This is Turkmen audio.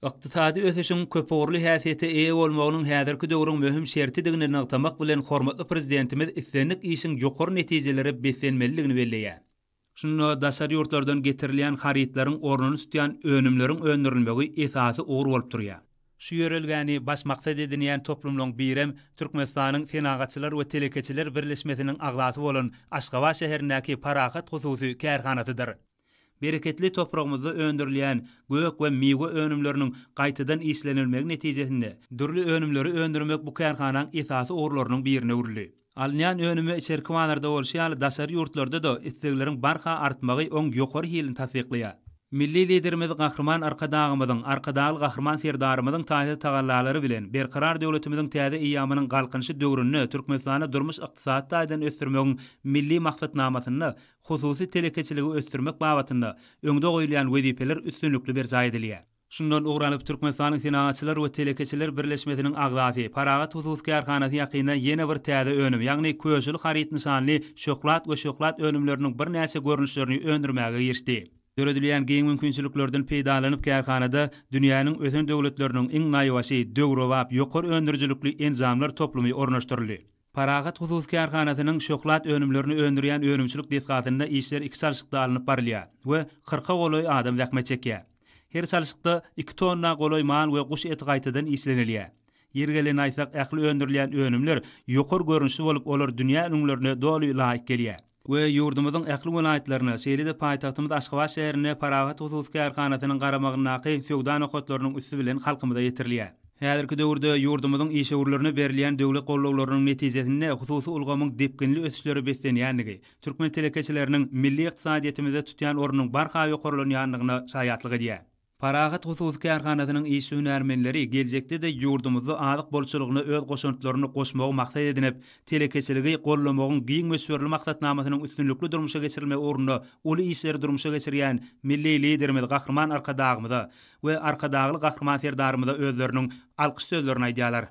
Iqtisadi ösüşün köpürli häsiýete eýe bolmagynyň häzirki döwrüň möhüm şertidigini nagtamak bilen hormatly prezidentimiz islenlik işiň ýokary netijeleri besenmeligini belleýär. Şunu daşary ýurtlardan getirilýän harytlaryň ornuny tutýan önümleriň öndürilmegi esasy ogry bolup durýar. Şu ýörelgäni baş maksat edinýän toplumlaryň birem Türkmenistanyň Fenagatçylar we Telekeçiler Birleşmesiniň agzasy bolan Aşgabat şäherindäki Paragat hususy kärhanatydyr. Bereketli toprağımızda öndürilýän gök we miwe önümleriniň gaýtadan islenilmegi netijesinde dürli önümleri öndürmek bu kärhananyň esasy orlarynyň birine urildi. Alynýan önüme içerki wanlarda bolşýaly daşary ýurtlarda da islegleriň barha artmagy oň ýokary hilini tasdiqlaýar. Milli liderimiz Gahrman arkadagy Gahrman Serdarymyzyň taýda tagallalary bilen berkarar döwletimiziň täze iýamynyň galkynşy döwründe Türkmenistana durmuş ykdysat taýdan ösdürmegiň milli maksatnamasyny hususy telekeçiligi ösdürmek babatynda öňde goýulan wezipeler üstünlükli bir jaý edilýär. Şundan uğranıp Türkmenistanyň Fenagatçylar we Telekeçiler Birleşmesiniň agzasy Paragat hususy kärhanasy ýakyna ýene bir täze önüm, ýagny köşeli haryt nyşanly şoklat we şoklat önümleriniň bir näçe görnüşlerini öndürmäge girişdi. Döredilýän giň mümkinçiliklerden peýdalanyp kärhanada dünýäniň ösen döwletleriniň iň naýwasy, döwrewap, ýokary öndürjülükli enzamlar toplumy ornaşdyryldy. Paragat hususy kärhanasynyň şoklat önümlerini öndürýän önümçilik defgatynda işler iki salşykda alınıp barylýar we 40 goloy adam zähmet çekýär. Her salşykda 2 tonna goloy mal we guş eti gaýtadan islenilýär. Ýergelen aýsak ähli öndürilýän önümler ýokary görnüşli bolup olar dünýä öňlerine doly laýyk gelýär. We ýurdumyzyň ähli welaýatlaryna, şeýle-de paýtagtymyz Aşgabat şäherine Paragat hususy kärhanasynyň garamagynaky feodal okotlarynyň üstü bilen halkymyza ýetirilýär. Häzirki döwürde ýurdumyzyň işegurlaryna berilýän döwlet gollawlarynyň netijesinde hususy ulgamyň depkinli ösüşleri beslenýändigi, türkmen telekeçileriniň milli ykdysadyýetimize tutýan ornunyň barha ýokarlanýanlygyna şaýatlyk edýär. Paragat hususy kärhanasynyň iş hünärmenleri geljekde de ýurdumyzy azyk bolçulugyna öz goşuntlaryny goşmagy maksat edinip, telekeçiligi gollamagyň giň meşhurly maksatnamasynyň üstünlükli durmuşa geçirilme ornuna uly işleri durmuşa geçirýän milli liderimiz Gahrman arkadagymyza we arkadagy Gahrman Serdarymyza özleriniň alkyş sözlerini aýdýarlar.